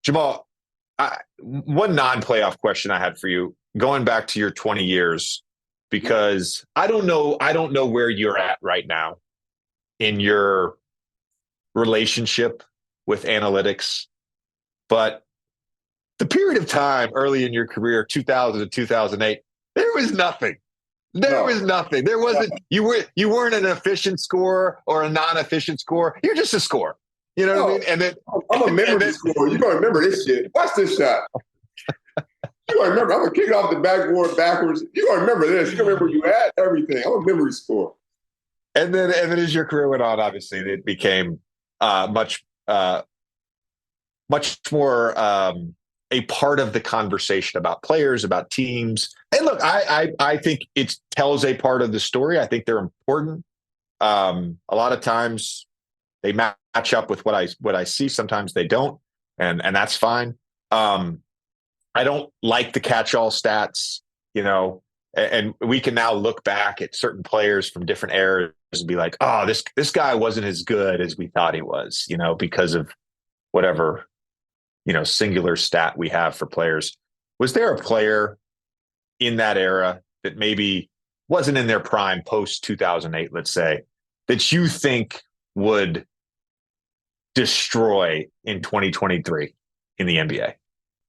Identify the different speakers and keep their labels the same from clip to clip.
Speaker 1: Jamal, one non-playoff question I had for you, going back to your 20 years, because I don't know where you're at right now in your relationship with analytics, but the period of time early in your career, 2000 to 2008, there was nothing. There
Speaker 2: No,
Speaker 1: was nothing. There wasn't. You weren't an efficient scorer or a non-efficient scorer. You're just a scorer. You know what I
Speaker 2: no.
Speaker 1: mean? And then
Speaker 2: I'm a
Speaker 1: and
Speaker 2: memory
Speaker 1: then
Speaker 2: score. You don't remember this shit. Watch this shot. You don't remember. I'm gonna kick it off the backboard backwards. You don't remember this. You don't remember where you at. Everything. I'm a memory score.
Speaker 1: and then as your career went on, obviously it became much more a part of the conversation about players, about teams. And look, I think it tells a part of the story. I think they're important. A lot of times they match up with what I see. Sometimes they don't, and that's fine. I don't like the catch-all stats, and we can now look back at certain players from different eras and be like, oh, this guy wasn't as good as we thought he was, because of whatever, singular stat we have for players. Was there a player in that era that maybe wasn't in their prime post 2008, let's say, that you think would destroy in 2023 in the NBA?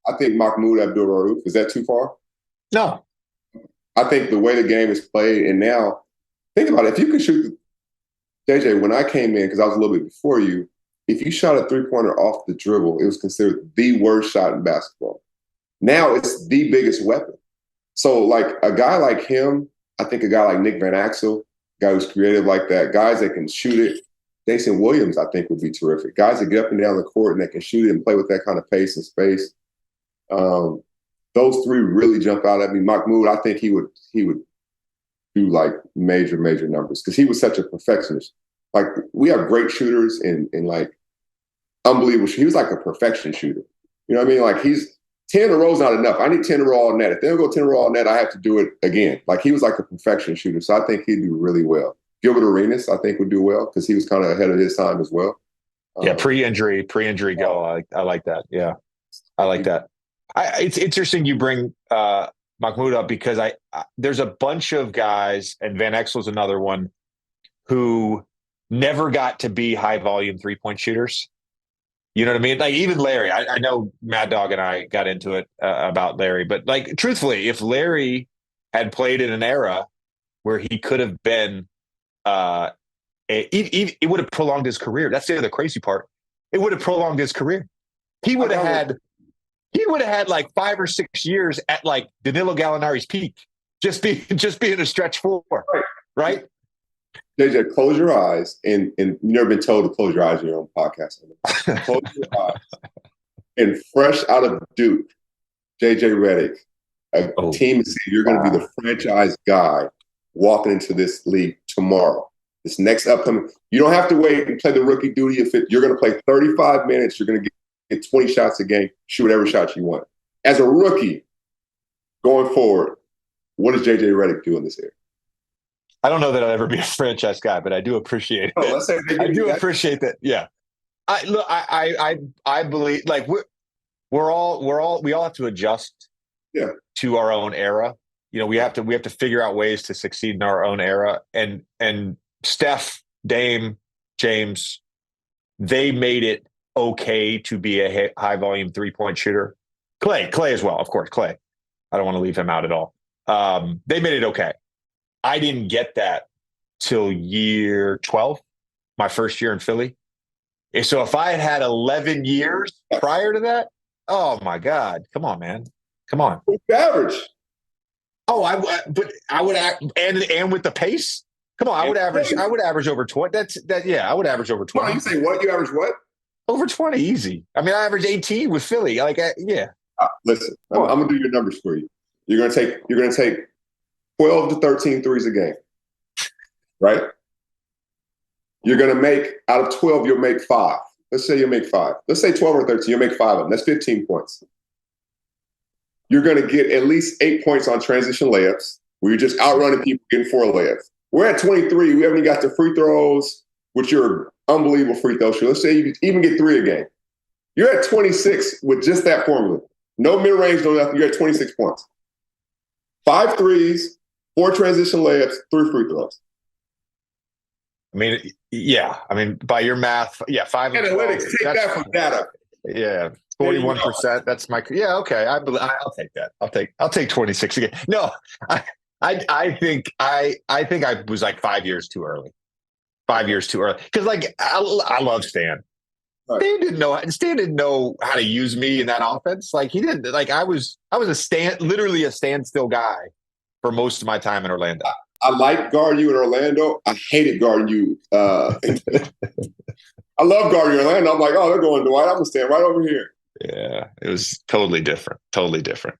Speaker 2: I think Mahmoud Abdul-Rauf. Is that too far?
Speaker 1: No.
Speaker 2: I think the way the game is played, and now think about it. If you can shoot, JJ, when I came in, because I was a little bit before you, if you shot a three-pointer off the dribble, it was considered the worst shot in basketball. Now it's the biggest weapon. So, like a guy like him, I think a guy like Nick Van Axel, guy who's creative like that, guys that can shoot it. Jason Williams, I think, would be terrific. Guys that get up and down the court and that can shoot it and play with that kind of pace and space. Those three really jump out at me. Mahmoud, I think he would do like major numbers because he was such a perfectionist. Like we have great shooters and like unbelievable. He was like a perfection shooter. You know what I mean? Like he's 10 in a row is not enough. I need 10 in a row all net. If they don't go 10 in a row all net, I have to do it again. Like he was like a perfection shooter. So I think he'd do really well. Gilbert Arenas, I think, would do well because he was kind of ahead of his time as well.
Speaker 1: Yeah, pre-injury go. I like that. Yeah, I like that. It's interesting you bring Mahmoud up because there's a bunch of guys, and Van Exel's another one, who never got to be high volume 3-point shooters. You know what I mean? Like even Larry, I know Mad Dog and I got into it about Larry, but like truthfully, if Larry had played in an era where he could have been, it would have prolonged his career. That's the other crazy part. It would have prolonged his career. He would have had like 5 or 6 years at like Danilo Gallinari's peak, just being a stretch four, right?
Speaker 2: JJ, close your eyes, and you've never been told to close your eyes in your own podcast. Close your eyes. And fresh out of Duke, JJ Redick, a team is saying you're going to be the franchise guy walking into this league tomorrow. This next upcoming, you don't have to wait and play the rookie duty. You're going to play 35 minutes, you're going to get 20 shots a game, shoot whatever shot you want. As a rookie, going forward, what does JJ Redick do in this area?
Speaker 1: I don't know that I'll ever be a franchise guy, but I do appreciate it.
Speaker 2: Let's say
Speaker 1: I do appreciate that. Yeah. I believe like we all have to adjust to our own era. We have to figure out ways to succeed in our own era. And Steph, Dame, James, they made it okay to be a high volume 3-point shooter. Clay as well, of course. Clay, I don't want to leave him out at all. They made it okay. I didn't get that till year 12, my first year in Philly. So if I had 11 years prior to that, oh my God, come on, man, come on.
Speaker 2: Average.
Speaker 1: Oh, I would act and with the pace. Come on, I would average over 20. I would average over 20.
Speaker 2: You say what? You average what?
Speaker 1: Over 20, easy. I mean, I averaged 18 with Philly. Yeah.
Speaker 2: Listen, I'm gonna do your numbers for you. You're gonna take 12 to 13 threes a game, right? You're gonna make out of 12, you'll make 5. Let's say you'll make 5. Let's say 12 or 13, you'll make 5 of them. That's 15 points. You're gonna get at least 8 points on transition layups, where you're just outrunning people getting 4 layups. We're at 23. We haven't even got the free throws, which are unbelievable free throw shoot. Let's say you even get 3 a game. You're at 26 with just that formula. No mid-range, no nothing. You're at 26 points. 5 threes, 4 transition layups, 3 free throws.
Speaker 1: I mean, yeah. I mean, by your math, yeah, 5 and 12.
Speaker 2: Analytics, take that from data.
Speaker 1: Yeah, 41%. That's my okay. I'll take that. I'll take 26 again. No, I think I was like 5 years too early. 5 years too early because like I love Stan. Right. Stan didn't know how to use me in that offense. Like he didn't. Like I was literally a standstill guy for most of my time in Orlando.
Speaker 2: I like guarding you in Orlando. I hated guarding you. I love guarding Orlando. I'm like, oh, they're going Dwight. I'm gonna stand right over here.
Speaker 1: Yeah, it was totally different. Totally different.